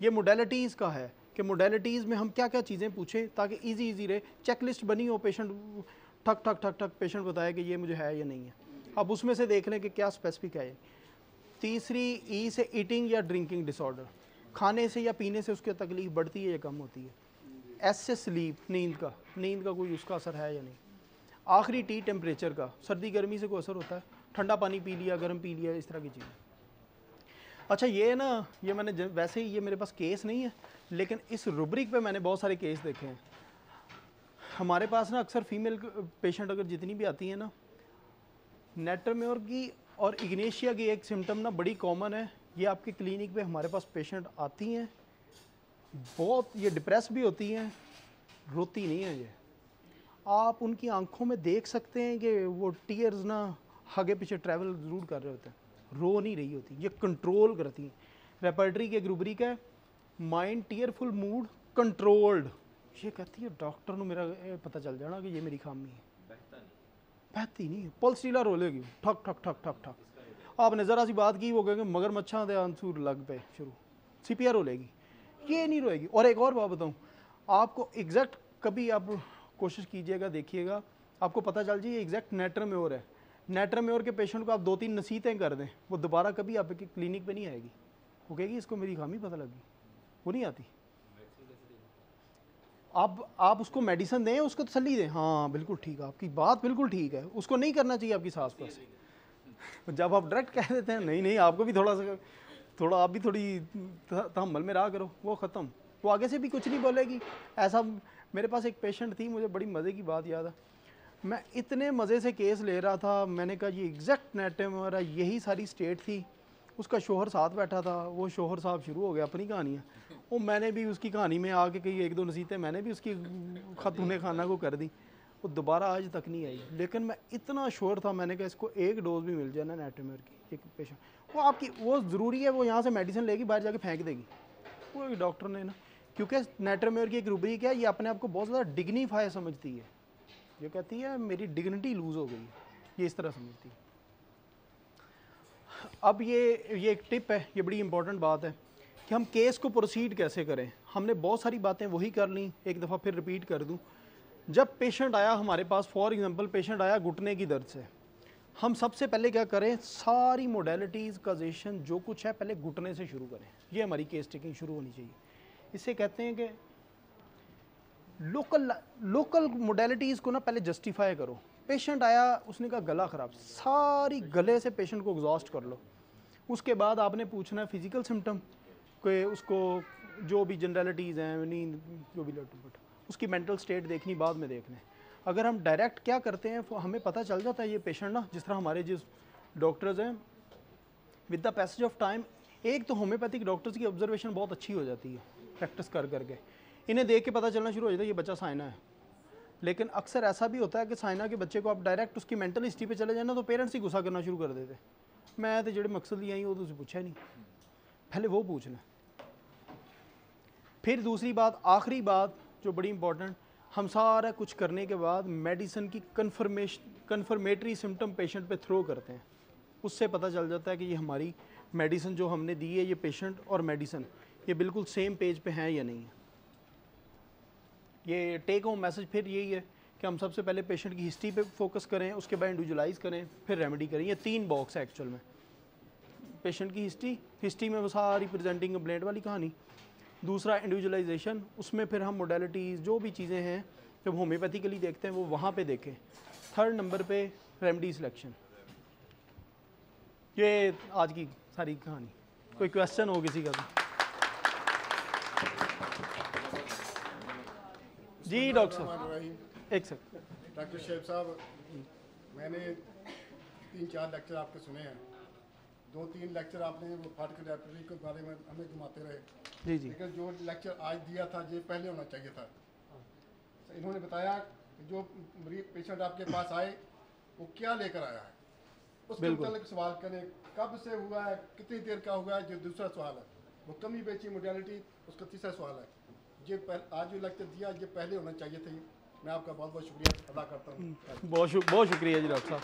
ये मोडेलिटीज़ का है कि मोडेलिटीज़ में हम क्या क्या चीज़ें पूछें ताकि इजी रहे। चेकलिस्ट बनी हो, पेशेंट ठक ठक ठक ठक पेशेंट बताए कि ये मुझे है या नहीं है, अब उसमें से देख लें कि क्या स्पेसिफिक है। तीसरी ई से ईटिंग या ड्रिंकिंग डिसऑर्डर, खाने से या पीने से उसकी तकलीफ बढ़ती है या कम होती है। एस से स्लीप, नींद का कोई उसका असर है या नहीं। आखिरी टी टेम्परेचर का, सर्दी गर्मी से कोई असर होता है, ठंडा पानी पी लिया, गर्म पी लिया, इस तरह की चीज़ें। अच्छा, ये ना, ये मैंने वैसे ही, ये मेरे पास केस नहीं है, लेकिन इस रुब्रिक पे मैंने बहुत सारे केस देखे हैं। हमारे पास ना अक्सर फीमेल पेशेंट अगर जितनी भी आती हैं ना, नेटरम्योर की और इग्नेशिया की एक सिम्टम ना बड़ी कॉमन है। ये आपके क्लिनिक पे हमारे पास पेशेंट आती हैं, बहुत ये डिप्रेस भी होती हैं, रोती नहीं है ये। आप उनकी आंखों में देख सकते हैं कि वो टीयर्स ना आगे पीछे ट्रैवल ज़रूर कर रहे होते हैं, रो नहीं रही होती, ये कंट्रोल करती हैं। रेपर्टरी के ग्रुबरिक है माइंड टीयरफुल मूड कंट्रोल्ड। ये कहती है डॉक्टर को मेरा पता चल जाना कि ये मेरी खामी है। बहती नहीं है, पल्स टीला रोलेगी ठक ठक ठक ठक ठक। आपने ज़रा सी बात की वो कहेंगे मगरमच्छा दे आंसू लग पे शुरू, सीपीआर रोलेगी, ये नहीं रोएगी। और एक और बात बताऊँ आपको, एग्जैक्ट कभी आप कोशिश कीजिएगा, देखिएगा, आपको पता चल जाए ये एग्जैक्ट नेटरम्योर है। नेटरम्योर के पेशेंट को आप 2-3 नसीहतें कर दें, वो दोबारा कभी आपके क्लिनिक पे नहीं आएगी। वो कहेगी इसको मेरी खामी पता लगी, वो नहीं आती। आप उसको मेडिसिन दें, उसको तसल्ली दें, हाँ बिल्कुल ठीक है, आपकी बात बिल्कुल ठीक है, उसको नहीं करना चाहिए आपकी सास पर। जब आप डायरेक्ट कह देते हैं नहीं नहीं आपको भी थोड़ा आप भी थोड़ी तहम्मुल में रहा करो, वो ख़त्म, वो आगे से भी कुछ नहीं बोलेगी। ऐसा मेरे पास एक पेशेंट थी, मुझे बड़ी मज़े की बात याद है, मैं इतने मज़े से केस ले रहा था, मैंने कहा ये एग्जैक्ट नेटरम्योर है, यही सारी स्टेट थी। उसका शोहर साथ बैठा था, वो शोहर साहब शुरू हो गया अपनी कहानियाँ, वो मैंने भी उसकी कहानी में आके कही 1-2 नसीहतें मैंने भी उसकी ख़तून खाना को कर दी, वो दोबारा आज तक नहीं आई। लेकिन मैं इतना श्योर था, मैंने कहा इसको एक डोज भी मिल जाए ना नेटरम्योर की, एक पेशेंट वो आपकी वो ज़रूरी है, वो यहाँ से मेडिसिन लेगी बाहर जाके फेंक देगी। वो डॉक्टर ने ना, क्योंकि नेटरम्योर की एक रूब्रिक है, ये अपने आप को बहुत ज़्यादा डिग्निफाई समझती है, ये कहती है मेरी डिग्निटी लूज़ हो गई, ये इस तरह समझती है। अब ये एक टिप है, ये बड़ी इंपॉर्टेंट बात है कि हम केस को प्रोसीड कैसे करें। हमने बहुत सारी बातें वही कर ली, एक दफ़ा फिर रिपीट कर दूं। जब पेशेंट आया हमारे पास, फॉर एग्जांपल पेशेंट आया घुटने की दर्द से, हम सबसे पहले क्या करें, सारी मोडेलिटीज़ काजेशन जो कुछ है पहले घुटने से शुरू करें। ये हमारी केस टेकिंग शुरू होनी चाहिए। इससे कहते हैं कि लोकल मोडेलिटीज़ को ना पहले जस्टिफाई करो। पेशेंट आया, उसने कहा गला ख़राब, सारी गले से पेशेंट को एग्जॉस्ट कर लो। उसके बाद आपने पूछना है फिज़िकल सिम्टम कि उसको जो भी जनरलिटीज़ हैं, नींद जो भी लटपट, उसकी मेंटल स्टेट देखनी बाद में देखना है। अगर हम डायरेक्ट क्या करते हैं, हमें पता चल जाता है ये पेशेंट ना, जिस तरह हमारे जिस डॉक्टर्स हैं, with the passage of time, एक तो होम्योपैथिक डॉक्टर्स की ऑब्जर्वेशन बहुत अच्छी हो जाती है प्रैक्टिस कर करके, इन्हें देख के पता चलना शुरू हो जाता है ये बच्चा साइना है। लेकिन अक्सर ऐसा भी होता है कि साइना के बच्चे को आप डायरेक्ट उसकी मेंटल हिस्ट्री पे चले जाना तो पेरेंट्स ही गुस्सा करना शुरू कर देते, मैं तो जेड़े मकसद लिए आई वो तो पूछा नहीं, पहले वो पूछना। फिर दूसरी बात, आखिरी बात जो बड़ी इंपॉर्टेंट, हम सारा कुछ करने के बाद मेडिसिन की कन्फर्मेटरी सिम्टम पेशेंट पे थ्रो करते हैं। उससे पता चल जाता है कि ये हमारी मेडिसिन जो हमने दी है, ये पेशेंट और मेडिसिन ये बिल्कुल सेम पेज पे हैं या नहीं है। ये टेक होम मैसेज फिर यही है कि हम सबसे पहले पेशेंट की हिस्ट्री पे फोकस करें, उसके बाद इंडिविजुअलाइज करें, फिर रेमेडी करें। ये 3 बॉक्स है एक्चुअल में। पेशेंट की हिस्ट्री में वो सारी प्रेजेंटिंग कंप्लेंट वाली कहानी। दूसरा इंडिविजुअलाइजेशन, उसमें फिर हम मोडेलिटीज़ जो भी चीज़ें हैं जब होम्योपैथिकली देखते हैं वो वहाँ पे देखें। थर्ड नंबर पे रेमेडी सिलेक्शन। ये आज की सारी कहानी। कोई क्वेश्चन हो किसी का तो? जी डॉक्टर साहब, एक सेकंड। डॉक्टर शेब साहब, मैंने 3-4 लेक्चर आपके सुने हैं। 2-3 लेक्चर आपने वो फाटक रेपर्टरी के बारे में हमें घुमाते रहे। जी जी। लेकिन जो लेक्चर आज दिया था ये पहले होना चाहिए था। इन्होंने बताया कि जो मरीज पेशेंट आपके पास आए वो क्या लेकर आया है, उसके मुताबिक सवाल करें, कब से हुआ है, कितनी देर का हुआ है, जो दूसरा सवाल है। वो कमी बेची मोडेलिटी, उसका तीसरा सवाल है। ये आज जो लेक्चर दिया ये पहले होना चाहिए था। मैं आपका बहुत बहुत शुक्रिया अदा करता हूँ। बहुत शुक्रिया जी डॉक्टर साहब।